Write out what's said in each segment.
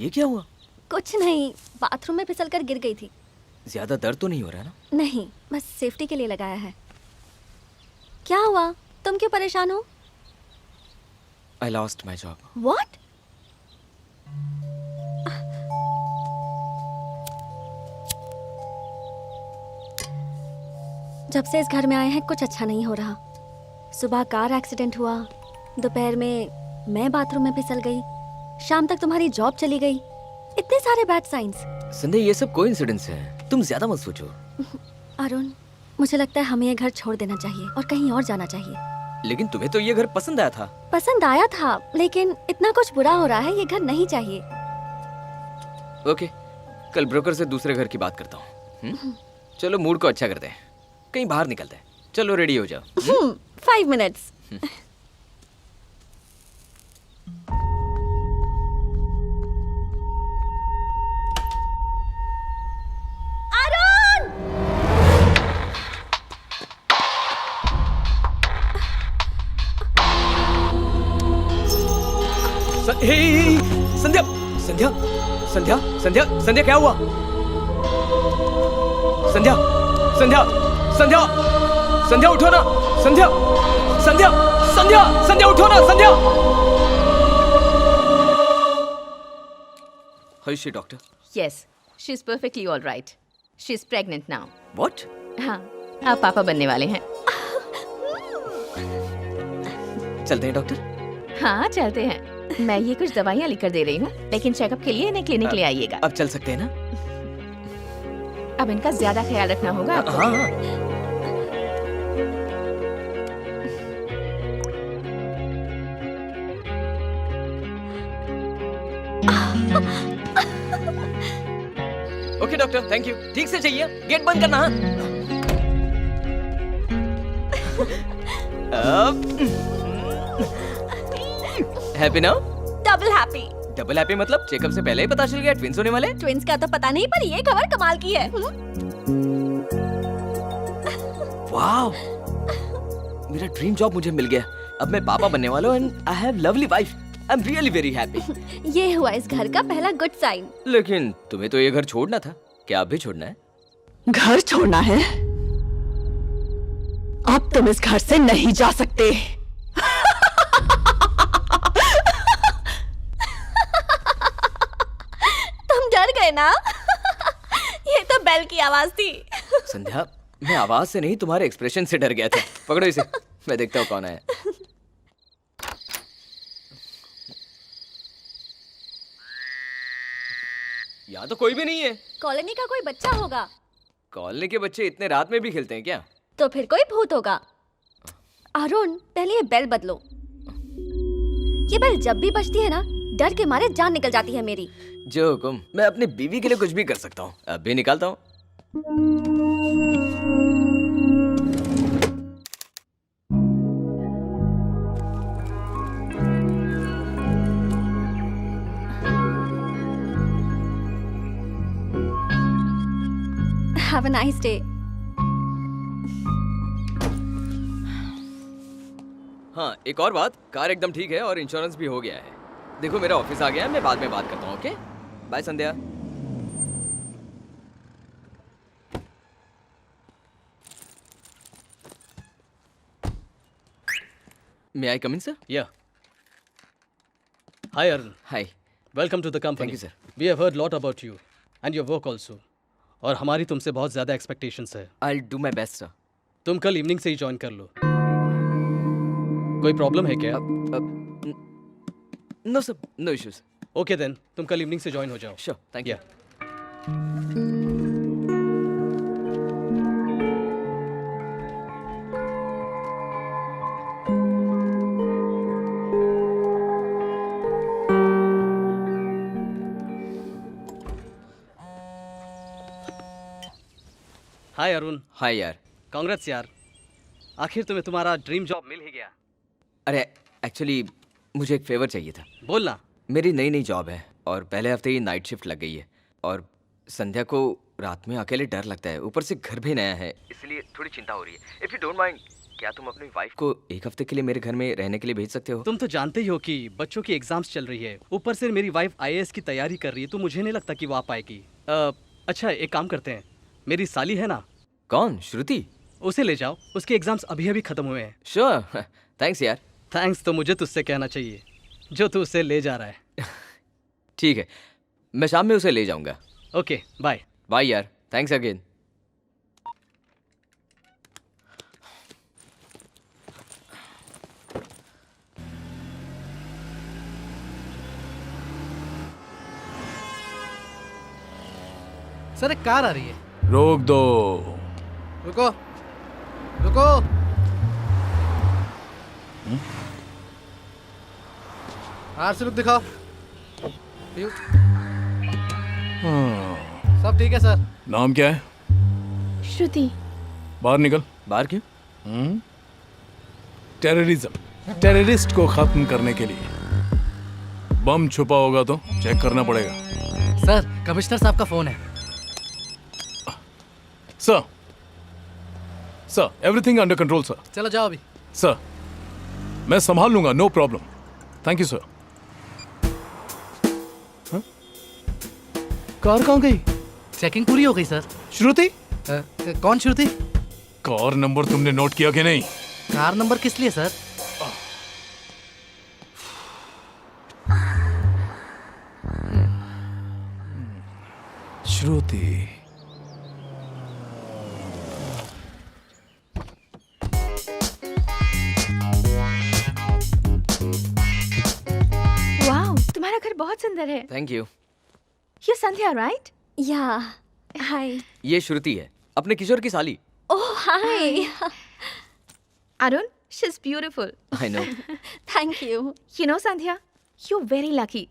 ये क्या हुआ? कुछ नहीं, बाथरूम में फिसलकर गिर गई थी। ज्यादा दर्द तो नहीं हो रहा ना? नहीं, बस सेफ्टी के लिए लगाया है। क्या हुआ? तुम क्यों परेशान हो? I lost my job. What? जब से इस घर में आए हैं कुछ अच्छा नहीं हो रहा। सुबह कार एक्सीडेंट हुआ, दोपहर में मैं बाथरूम में फिसल गई, शाम तक तुम्हारी जॉब चली गई। इतने सारे बैड साइंस। संध्या, ये सब कोइंसिडेंस है, तुम ज्यादा मत सोचो। अरुण, मुझे लगता है हमें ये घर छोड़ देना चाहिए और कहीं और जाना चाहिए। लेकिन तुम्हें तो ये घर पसंद आया था। पसंद आया था, लेकिन इतना कुछ बुरा हो रहा है, ये घर नहीं चाहिए। ओके, कल ब्रोकर से दूसरे घर की बात करता हूँ। चलो मूड को अच्छा करते हैं, कहीं बाहर निकलते हैं। चलो रेडी हो जाओ। 5 मिनट्स। हे, संध्या, संध्या, संध्या, संध्या, संध्या, क्या हुआ? संध्या, संध्या, संध्या, संध्या उठो ना, संध्या, संध्या, संध्या, संध्या उठो ना, संध्या। How is she, doctor? Yes, she's perfectly all right. She's pregnant now. What? हाँ, आप पापा बनने वाले हैं। चलते हैं डॉक्टर। हाँ, चलते हैं। मैं ये कुछ दवाइयाँ लिख कर दे रही हूँ, लेकिन चेकअप के लिए इन्हें क्लिनिक ले आइएगा। अब चल सकते हैं ना? अब इनका ज्यादा ख्याल रखना होगा आपको। हाँ, हाँ। Okay doctor, thank you. ठीक से चाहिए, गेट बंद करना। Happy now? Double happy. Double happy मतलब चेकअप से पहले ही पता चल गया ट्विंस होने वाले? ट्विंस का तो पता नहीं, पर ये खबर कमाल की है। वाओ, मेरा ड्रीम जॉब मुझे मिल गया। अब मैं पापा बनने वाला हूँ and I have lovely wife. I am really very happy. ये हुआ इस घर का पहला गुड साइन। लेकिन तुम्हें तो ये घर छोड़ना था, क्या अब भी छोड़ना है? घर छोड़ना है? अब तुम इस घर से नहीं जा सकते। तुम डर गए ना? ये तो बेल की आवाज थी। संध्या, मैं आवाज से नहीं तुम्हारे एक्सप्रेशन से डर गया था। पकड़ो इसे, मैं देखता हूँ कौन है। यहाँ तो कोई भी नहीं है। कॉलोनी का कोई बच्चा होगा। कॉलोनी के बच्चे इतने रात में भी खेलते हैं क्या? तो फिर कोई भूत होगा। अरुण, पहले ये बेल बदलो। ये बेल जब भी बजती है ना, डर के मारे जान निकल जाती है मेरी। जो हुकुम, मैं अपनी बीवी के लिए कुछ भी कर सकता हूँ। अब भी निकालता हूँ। Have a nice day. हाँ, एक और बात, कार एकदम ठीक है और इंश्योरेंस भी हो गया है। देखो मेरा ऑफिस आ गया है, मैं बाद में बात करता हूँ। Okay, bye Sandhya. May I come in, sir? Yeah. Hi, Arun. Hi. Welcome to the company. Thank you, sir. We have heard lot about you and your work also. और हमारी तुमसे बहुत ज़्यादा एक्सपेक्टेशंस है। I'll do my best, sir. तुम कल evening से ही join कर लो। कोई प्रॉब्लम है क्या? No, sir. No issues. Okay then, तुम कल इवनिंग से ज्वाइन हो जाओ। Sure. Thank you. हाय अरुण। हाय यार। कांग्रेट्स यार, आखिर तुम्हें तुम्हारा ड्रीम जॉब मिल ही गया। अरे एक्चुअली मुझे एक फेवर चाहिए था। बोलना। मेरी नई नई जॉब है और पहले हफ्ते ही नाइट शिफ्ट लग गई है और संध्या को रात में अकेले डर लगता है, ऊपर से घर भी नया है, इसलिए थोड़ी चिंता हो रही है। इफ यू डोंट माइंड क्या तुम अपनी वाइफ को एक हफ्ते के लिए मेरे घर में रहने के लिए भेज सकते हो? तुम तो जानते ही हो कि बच्चों की एग्जाम्स चल रही है, ऊपर से मेरी वाइफ आईएएस की तैयारी कर रही है, तो मुझे नहीं लगता कि वो आ पाएगी। अच्छा एक काम करते हैं, मेरी साली है ना, कौन? श्रुति? उसे ले जाओ, उसके एग्जाम्स अभी अभी खत्म हुए हैं। श्योर, थैंक्स यार। थैंक्स तो मुझे तुझसे कहना चाहिए, जो तू उसे ले जा रहा है। ठीक है, मैं शाम में उसे ले जाऊंगा। Okay bye. बाय यार, थैंक्स अगेन। सर एक कार आ रही है। रोक दो। रुको रुको। आरसी बुक दिखाओ। पीयू। सब ठीक है सर। नाम क्या है? श्रुति। बाहर निकल। बाहर क्यों? टेररिज्म, टेररिस्ट को खत्म करने के लिए। बम छुपा होगा तो चेक करना पड़ेगा। सर कमिश्नर साहब का फोन है। Sir, sir everything under control sir. चलो जाओ अभी। सर मैं संभाल लूंगा, no problem. Thank you sir. Car कहाँ गई? चेकिंग पूरी हो गई सर। श्रुति? कौन श्रुति? कार नंबर तुमने नोट किया कि नहीं? कार नंबर किस लिए सर? श्रुति। वाओ, तुम्हारा घर बहुत सुंदर है। Thank you. You Sandhya right? या हाय। ये श्रुति है, अपने किशोर की साली। Oh hi. Arun, she is beautiful. I know. Thank you. You know Sandhya, you very lucky.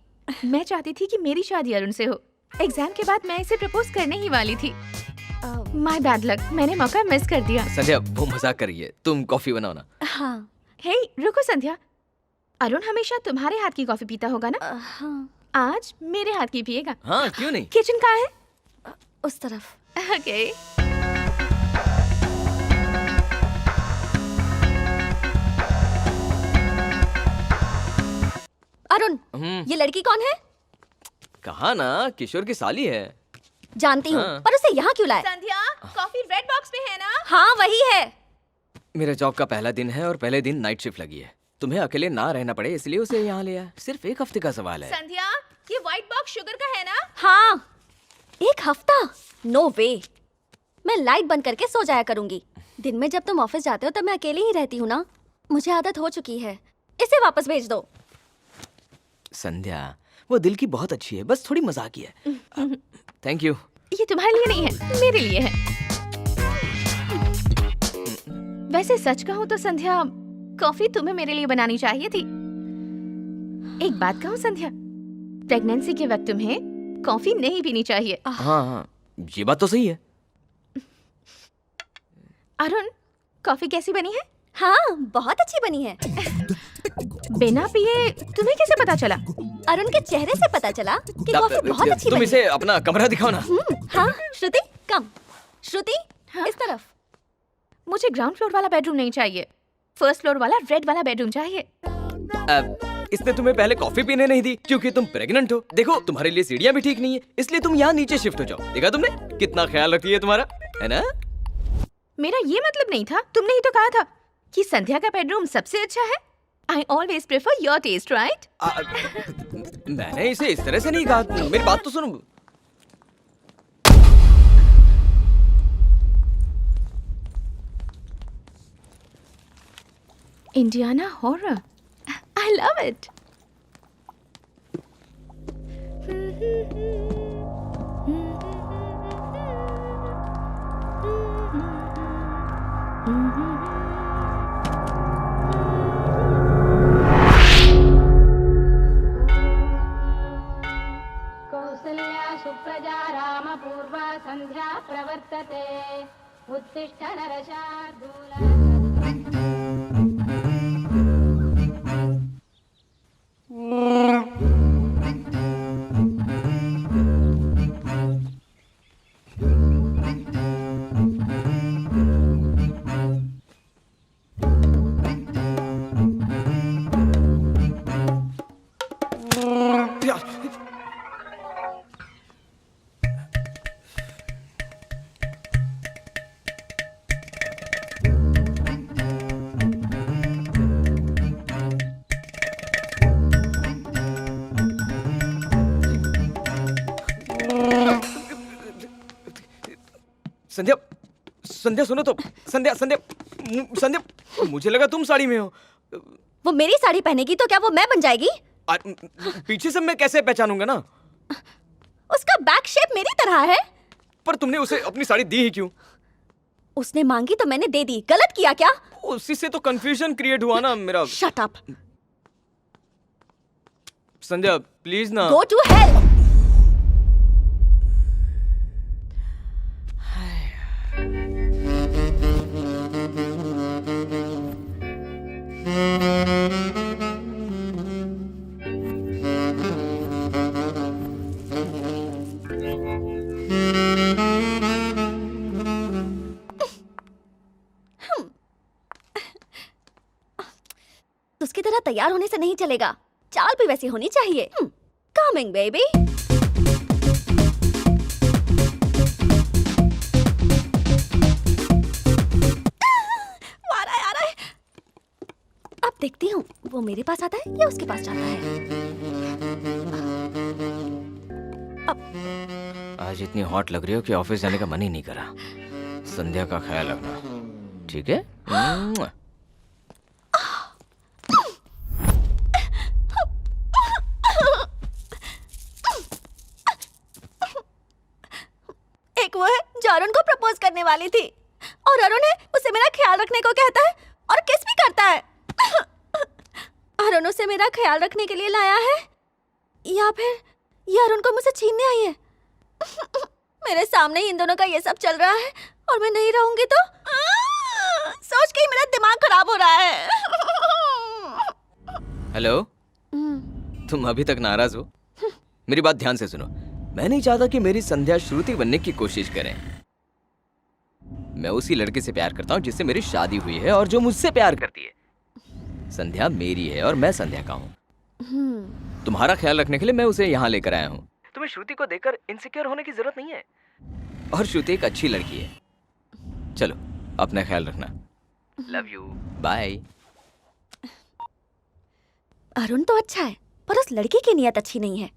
मैं चाहती थी कि मेरी शादी अरुण से हो। एग्जाम के बाद मैं इसे प्रपोज करने ही वाली थी। माय बैड लक, मैंने मौका मिस कर दिया। संध्या वो मजाक कर रही है, तुम कॉफी बनाओ ना। हाँ। हे रुको संध्या, अरुण हमेशा तुम्हारे हाथ की कॉफी पीता होगा ना? हाँ, आज मेरे हाथ की पिएगा। हाँ क्यों नहीं। किचन कहाँ है? उस तरफ। ओके। अरुण, ये लड़की कौन है? कहा ना, किशोर की साली है। जानती हूँ, हाँ। पर उसे यहाँ क्यों लाए? संध्या, कॉफी रेड बॉक्स में है ना? हाँ वही है। मेरे जॉब का पहला दिन है और पहले दिन नाइट शिफ्ट लगी है। तुम्हें अकेले ना रहना पड़े इसलिए उसे यहाँ ले आया। सिर्फ एक हफ्ते का सवाल है। संध्या, ये व्हाइट बॉक्स शुगर का है ना? हाँ। एक हफ्ता? नो वे। मैं लाइट बंद करके सो जाया करूंगी। दिन में जब तुम ऑफिस जाते हो तब मैं अकेली ही रहती हूँ ना। मुझे आदत हो चुकी है। इसे वापस भेज दो। संध्या वो दिल की बहुत अच्छी है, बस थोड़ी मजाकी है। Thank you. ये तुम्हारे लिए नहीं है, मेरे लिए है। वैसे सच कहूँ तो संध्या, कॉफी तुम्हें मेरे लिए बनानी चाहिए थी। एक बात कहूँ संध्या, प्रेगनेंसी के वक्त तुम्हें कॉफी नहीं पीनी चाहिए। हाँ हाँ, ये बात तो सही है। अरुण, कॉफी कैसी बनी है? हाँ बहुत अच्छी बनी है। बिना पिए तुम्हें कैसे पता चला? अरुण के चेहरे से पता चला कि कॉफी बहुत अच्छी तुम बनी इसे अपना कमरा दिखाओ ना। हाँ श्रुति कम। श्रुति हाँ? इस तरफ। मुझे ग्राउंड फ्लोर वाला बेडरूम नहीं चाहिए, फर्स्ट फ्लोर वाला रेड वाला बेडरूम चाहिए। इसने तुम्हें पहले कॉफी पीने नहीं दी क्योंकि तुम प्रेग्नेंट हो। देखो तुम्हारे लिए सीढ़ियाँ भी ठीक नहीं है, इसलिए तुम यहाँ नीचे शिफ्ट हो जाओ। देखा तुमने कितना ख्याल रखती है तुम्हारा, है ना? मेरा ये मतलब नहीं था, तुमने ही तो कहा था कि संध्या का बेडरूम सबसे अच्छा है। I always prefer your taste, right? मैंने इसे इस तरह से नहीं कहा, मेरी बात तो सुनो। Indiana horror. I love it. Kausalya Supraja रामपूर्वा सन्ध्या प्रवर्तते उत्तिष्ठ नरशार्दूल। संध्या, संध्या सुनो तो। संध्या, संध्या, संध्या, मुझे लगा तुम साड़ी में हो। वो मेरी साड़ी पहनेगी तो क्या वो मैं बन जाएगी? पीछे से मैं कैसे पहचानूंगा ना? उसका बैक शेप मेरी तरह है। पर तुमने उसे अपनी साड़ी दी ही क्यों? उसने मांगी तो मैंने दे दी। गलत किया क्या? उसी से तो कंफ्यूजन क्रिएट हुआ ना मेरा। Shut up. संध्या प्लीज ना। Go to hell. उसकी तरह तैयार होने से नहीं चलेगा, चाल भी वैसी होनी चाहिए। Coming baby. आ रहा है। अब देखती हूँ वो मेरे पास आता है या उसके पास जाता है। आज इतनी हॉट लग रही हो कि ऑफिस जाने का मन ही नहीं करा। संध्या का ख्याल रखना, ठीक है? एक वो है जो अरुण को प्रपोज करने वाली थी, और अरुण है उसे मेरा ख्याल रखने को कहता है और किस भी करता है। अरुण उसे मेरा ख्याल रखने के लिए लाया है या फिर ये अरुण को मुझसे छीनने आई है? मेरे सामने ही इन दोनों का ये सब चल रहा है और मैं नहीं रहूंगी तो सोच के ही मेरा दिमाग खराब हो रहा है। हेलो, तुम अभी तक नाराज हो? मेरी बात ध्यान से सुनो। मैं नहीं चाहता कि मेरी संध्या श्रुति बनने की कोशिश करें। मैं उसी लड़के से प्यार करता हूँ जिससे मेरी शादी हुई है और जो मुझसे प्यार करती है। संध्या मेरी है और मैं संध्या का हूँ। तुम्हारा ख्याल रखने के लिए मैं उसे यहाँ लेकर आया हूँ। तुम्हें श्रुति को देखकर इनसिक्योर होने की जरूरत नहीं है, और श्रुति एक अच्छी लड़की है। चलो अपना ख्याल रखना। Love you, bye. अरुण तो अच्छा है पर उस लड़की की नीयत अच्छी नहीं है।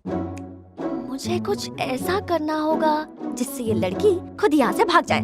मुझे कुछ ऐसा करना होगा जिससे ये लड़की खुद यहाँ से भाग जाए।